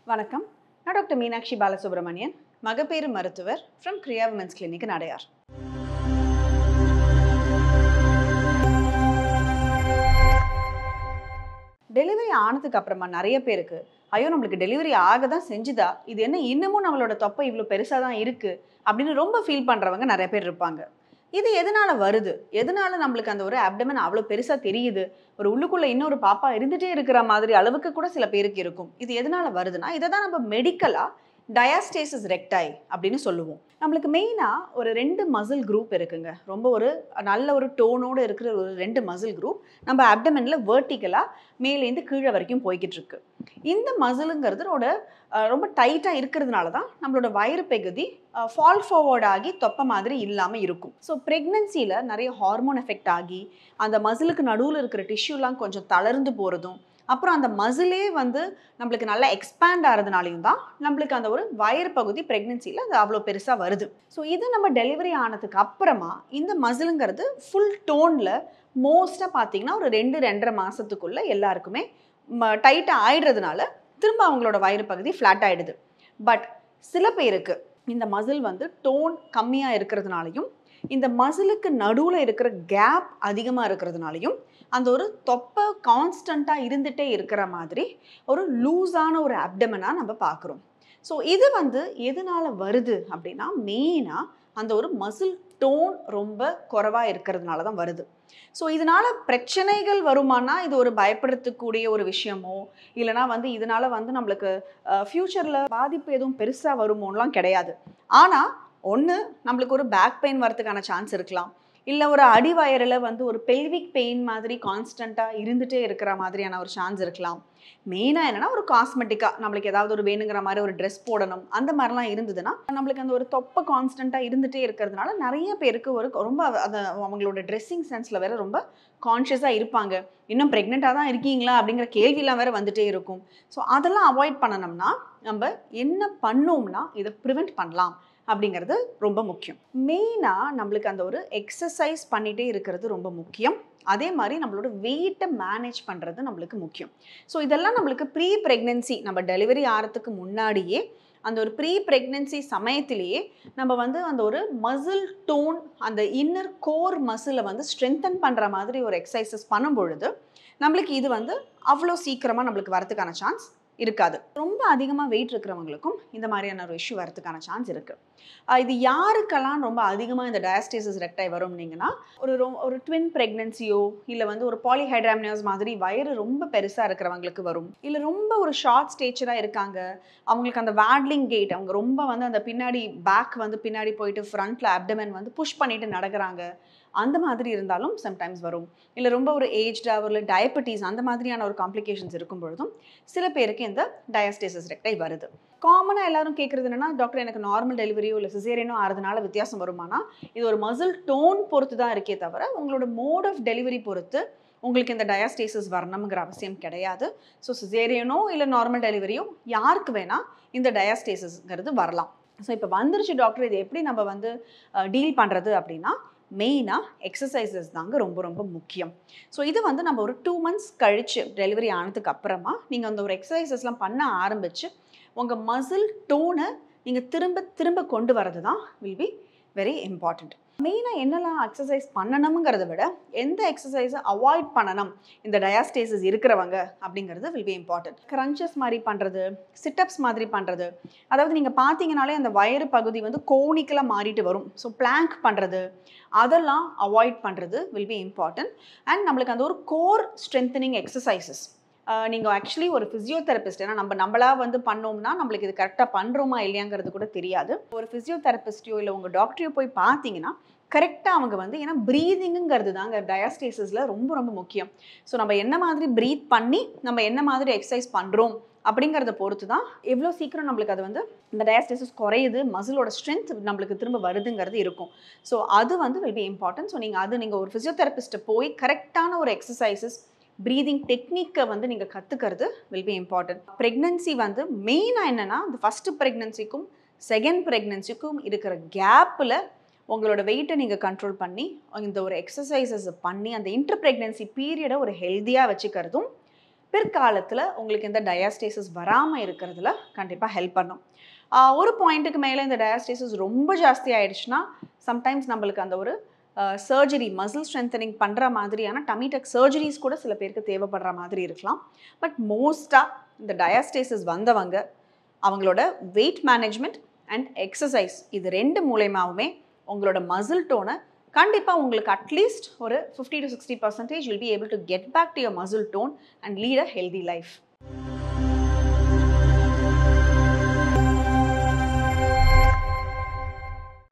வணக்கம். நான் டாக்டர் மீனாட்சி பாலசுப்ரமணியன், மகப்பேறு மருத்துவர் from Kriya women's clinic Adyar. Delivery ஆனதுக்கு அப்புறமா நிறைய பேருக்கு ஐயோ நம்மளுக்கு டெலிவரி ஆக தான் செஞ்சுதா, இது என்ன இன்னமும் நம்மளோட தொப்பை இவ்வளோ பெருசாக தான் இருக்குது அப்படின்னு ரொம்ப ஃபீல் பண்ணுறவங்க நிறைய பேர் இருப்பாங்க. இது எதனால வருது, எதனால நம்மளுக்கு அந்த ஒரு அப்டமன் அவ்வளோ பெருசாக தெரியுது, ஒரு உள்ளுக்குள்ளே இன்னொரு பாப்பா இருந்துகிட்டே இருக்கிற மாதிரி அளவுக்கு கூட சில பேருக்கு இருக்கும். இது எதனால வருதுன்னா, இதை தான் நம்ம மெடிக்கலாக டயாஸ்டேசிஸ் ரெக்டாய் அப்படின்னு சொல்லுவோம். நம்மளுக்கு மெயினாக ஒரு 2 மசில் குரூப் இருக்குங்க. ரொம்ப ஒரு நல்ல ஒரு டோனோடு இருக்கிற ஒரு 2 மசில் குரூப் நம்ம அப்டமனில் வேர்ட்டிக்கலாக மேலேருந்து கீழே வரைக்கும் போய்கிட்டு இருக்கு. இந்த மசிலுங்கிறதோட ரொம்ப டைட்டாக இருக்கிறதுனால தான் நம்மளோட வயிறு பகுதி ஃபால் ஃபார்வர்ட் ஆகி தொப்பை மாதிரி இல்லாமல் இருக்கும். ஸோ ப்ரெக்னன்சியில் நிறைய ஹார்மோன் எஃபெக்ட் ஆகி அந்த மசிலுக்கு நடுவில் இருக்கிற டிஷ்யூலாம் கொஞ்சம் தளர்ந்து போகிறதும், அப்புறம் அந்த மசிலே வந்து நம்மளுக்கு நல்லா எக்ஸ்பேண்ட் ஆகிறதுனாலையும் தான் நம்மளுக்கு அந்த ஒரு வயிறு பகுதி ப்ரெக்னென்சியில் அது அவ்வளோ பெருசாக வருது. ஸோ இது நம்ம டெலிவரி ஆனதுக்கு அப்புறமா இந்த மசிலுங்கிறது ஃபுல் டோனில் மோஸ்ட்டாக பார்த்தீங்கன்னா ஒரு 2-2.5 மாதத்துக்குள்ளே எல்லாருக்குமே டைட்டாக ஆயிடுறதுனால திரும்ப அவங்களோட வயிறு பகுதி ஃப்ளாட் ஆகிடுது. பட் சில பேருக்கு இந்த மசில் வந்து டோன் கம்மியாக இருக்கிறதுனாலையும், இந்த மசிலுக்கு நடுவில் இருக்கிற கேப் அதிகமாக இருக்கிறதுனாலையும் அந்த ஒரு தொப்பை கான்ஸ்டண்ட்டாக இருந்துகிட்டே இருக்கிற மாதிரி ஒரு லூஸான ஒரு அப்டமனாக நம்ம பார்க்குறோம். ஸோ இது வந்து எதனால் வருது அப்படின்னா, மெயினாக அந்த ஒரு மசில் டோன் ரொம்ப குறைவாக இருக்கிறதுனால தான் வருது. ஸோ இதனால் பிரச்சனைகள் வருமானா இது ஒரு பயப்படுறதுக்கூடிய ஒரு விஷயமோ, இல்லைனா வந்து இதனால் வந்து நம்மளுக்கு ஃப்யூச்சரில் பாதிப்பு எதுவும் பெருசாக வருமோலாம் கிடையாது. ஆனால் ஒன்று நம்மளுக்கு ஒரு பேக் பெயின் வரதுக்கான சான்ஸ் இருக்கலாம், இல்லை ஒரு அடிவயரில் வந்து ஒரு பெல்விக் பெயின் மாதிரி கான்ஸ்டண்ட்டாக இருந்துகிட்டே இருக்கிற மாதிரியான ஒரு சான்ஸ் இருக்கலாம். மெயினாக என்னென்னா ஒரு காஸ்மெட்டிக்காக நம்மளுக்கு ஏதாவது ஒரு வேணுங்கிற மாதிரி ஒரு ட்ரெஸ் போடணும் அந்த மாதிரிலாம் இருந்ததுன்னா நம்மளுக்கு அந்த ஒரு தொப்பை கான்ஸ்டண்ட்டாக இருந்துகிட்டே இருக்கிறதுனால நிறைய பேருக்கு ஒரு ரொம்ப அதை அவங்களோட ட்ரெஸ்ஸிங் சென்ஸில் வேறு ரொம்ப கான்ஷியஸாக இருப்பாங்க. இன்னும் ப்ரெக்னெண்ட்டாக தான் இருக்கீங்களா அப்படிங்கிற கேள்வியெலாம் வேறு வந்துகிட்டே இருக்கும். ஸோ அதெல்லாம் அவாய்ட் பண்ணணும்னா நம்ம என்ன பண்ணோம்னா இதை ப்ரிவெண்ட் பண்ணலாம் அப்படிங்கிறது ரொம்ப முக்கியம். மெயினாக நம்மளுக்கு அந்த ஒரு எக்ஸசைஸ் பண்ணிகிட்டே இருக்கிறது ரொம்ப முக்கியம். அதே மாதிரி நம்மளோட வெயிட்டை மேனேஜ் பண்ணுறது நம்மளுக்கு முக்கியம். ஸோ இதெல்லாம் நம்மளுக்கு ப்ரீ ப்ரெக்னென்சி நம்ம டெலிவரி ஆகிறதுக்கு முன்னாடியே அந்த ஒரு ப்ரீ ப்ரெக்னென்சி சமயத்திலேயே நம்ம வந்து அந்த ஒரு மசில் டோன், அந்த இன்னர் கோர் மசிலை வந்து ஸ்ட்ரென்தன் பண்ணுற மாதிரி ஒரு எக்ஸசைசஸ் பண்ணும் பொழுது நம்மளுக்கு இது வந்து அவ்வளோ சீக்கிரமாக நம்மளுக்கு வரதுக்கான சான்ஸ் இருக்காது. ரொம்ப அதிகமாக வெயிட் இருக்கிறவங்களுக்கும் இந்த மாதிரியான ஒரு இஷ்யூ வரதுக்கான சான்ஸ் இருக்குது. இது யாருக்கெல்லாம் ரொம்ப அதிகமாக இந்த டயாஸ்டேசிஸ் ரெக்டாய் வரும்னீங்கன்னா, ஒரு ட்வின் ப்ரெக்னென்சியோ இல்லை வந்து ஒரு பாலிஹைட்ராமினியாஸ் மாதிரி வயிறு ரொம்ப பெருசாக இருக்கிறவங்களுக்கு வரும். இல்லை ரொம்ப ஒரு ஷார்ட் ஸ்டேச்சராக இருக்காங்க, அவங்களுக்கு அந்த வேட்லிங் கேட், அவங்க ரொம்ப வந்து அந்த பின்னாடி பேக் வந்து பின்னாடி போயிட்டு ஃப்ரண்ட்டில் அப்டமன் வந்து புஷ் பண்ணிட்டு நடக்கிறாங்க, அந்த மாதிரி இருந்தாலும் சம்டைம்ஸ் வரும். இல்லை ரொம்ப ஒரு ஏஜ்டாக இல்லை டயபெட்டிஸ் அந்த மாதிரியான ஒரு காம்ப்ளிகேஷன்ஸ் இருக்கும் பொழுதும் சில பேருக்கு இந்த டயாஸ்டேசிஸ் ரெக்டாய் வருது. காமனாக எல்லாரும் கேட்குறது என்னென்னா, டாக்டர் எனக்கு நார்மல் டெலிவரியோ இல்லை சிசேரியனோ ஆகிறதுனால வித்தியாசம் வருமானா, இது ஒரு மசில் டோன் பொறுத்து தான் இருக்கே தவிர உங்களோட மோட் ஆஃப் டெலிவரி பொறுத்து உங்களுக்கு இந்த டயாஸ்டேசிஸ் வரணுங்கிற அவசியம் கிடையாது. ஸோ சிசேரியனோ இல்லை நார்மல் டெலிவரியோ யாருக்கு வேணால் இந்த டயாஸ்டேசிஸ்ங்கிறது வரலாம். ஸோ இப்போ வந்துருச்சு டாக்டர், இது எப்படி நம்ம வந்து டீல் பண்ணுறது அப்படின்னா, மெயினாக எக்ஸசைசஸ் தாங்க ரொம்ப ரொம்ப முக்கியம். ஸோ இது வந்து நம்ம ஒரு 2 months கழித்து டெலிவரி ஆனதுக்கு அப்புறமா நீங்கள் அந்த ஒரு எக்ஸசைசஸ்லாம் பண்ண ஆரம்பித்து உங்கள் மசில் டோனை நீங்கள் திரும்ப திரும்ப கொண்டு வரது தான் வில் பி வெரி இம்பார்ட்டண்ட். மெயினாக என்னெல்லாம் எக்ஸசைஸ் பண்ணணுங்கிறத விட எந்த எக்ஸசைஸை அவாய்ட் பண்ணணும் இந்த டயாஸ்டேசிஸ் இருக்கிறவங்க அப்படிங்கிறது வில் பி இம்பார்ட்டன்ட். க்ரன்ச்சஸ் மாதிரி பண்ணுறது, சிட்டப்ஸ் மாதிரி பண்ணுறது, அதாவது நீங்கள் பார்த்தீங்கனாலே அந்த வயிறு பகுதி வந்து கோனிக்கலாக மாறிட்டு வரும். ஸோ பிளாங்க் பண்ணுறது அதெல்லாம் அவாய்ட் பண்ணுறது வில் பி இம்பார்ட்டன்ட். அண்ட் நம்மளுக்கு அந்த ஒரு கோர் ஸ்ட்ரென்தனிங் எக்ஸசைசஸ் நீங்கள் ஆக்சுவலி ஒரு ஃபிசியோதெரபிஸ்ட், ஏன்னா நம்மளாக வந்து பண்ணோம்னா நம்மளுக்கு இது கரெக்டாக பண்ணுறோமா இல்லையாங்கிறது கூட தெரியாது. ஒரு ஃபிசியோதெரபிஸ்டையோ இல்லை உங்கள் டாக்டரையோ போய் பார்த்தீங்கன்னா கரெக்டாக அவங்க வந்து, ஏன்னா ப்ரீதிங்குங்கிறது தாங்க டயாஸ்டேசிஸில் ரொம்ப ரொம்ப முக்கியம். ஸோ நம்ம என்ன மாதிரி ப்ரீத் பண்ணி நம்ம என்ன மாதிரி எக்ஸசைஸ் பண்ணுறோம் அப்படிங்கிறத பொறுத்து தான் எவ்வளோ சீக்கிரம் நம்மளுக்கு அது வந்து இந்த டயாஸ்டேசிஸ் குறையுது, மசிலோட ஸ்ட்ரென்த் நம்மளுக்கு திரும்ப வருதுங்கிறது இருக்கும். ஸோ அது வந்து வில் பி இம்பார்ட்டன்ட். ஸோ நீங்கள் ஒரு ஃபிசியோதெரபிஸ்ட்டை போய் கரெக்டான ஒரு எக்ஸசைசஸ், ப்ரீதிங் டெக்னிக்கை வந்து நீங்கள் கற்றுக்கிறது வில் பி இம்பார்ட்டன்ட். ப்ரெக்னென்சி வந்து மெயினாக என்னென்னா, இந்த ஃபஸ்ட்டு ப்ரெக்னென்சிக்கும் செகண்ட் ப்ரெக்னென்சிக்கும் இருக்கிற கேப்பில் உங்களோட வெயிட்டை நீங்கள் கண்ட்ரோல் பண்ணி இந்த ஒரு எக்ஸசைசஸ் பண்ணி அந்த இன்டர் ப்ரெக்னென்சி பீரியடை ஒரு ஹெல்த்தியாக வச்சுக்கிறதும் பிற்காலத்தில் உங்களுக்கு இந்த டயாஸ்டேசிஸ் வராமல் இருக்கிறதுல கண்டிப்பாக ஹெல்ப் பண்ணும். ஒரு பாயிண்ட்டுக்கு மேலே இந்த டயாஸ்டேசிஸ் ரொம்ப ஜாஸ்தி ஆயிடுச்சுன்னா சம்டைம்ஸ் நம்மளுக்கு அந்த ஒரு சர்ஜரி மசில் ஸ்ட்ரென்தனிங் பண்ணுற மாதிரியான டமிடெக் சர்ஜரிஸ் கூட சில பேருக்கு தேவைப்படுற மாதிரி இருக்கலாம். பட் மோஸ்ட்டாக இந்த டயாஸ்டேசிஸ் வந்தவங்க அவங்களோட வெயிட் மேனேஜ்மெண்ட் அண்ட் எக்ஸசைஸ் இது 2 மூலயமாவுமே உங்களோட மசில் டோனை கண்டிப்பாக உங்களுக்கு அட்லீஸ்ட் ஒரு 50 to 60% will be able to get back to your muscle tone and lead a healthy life.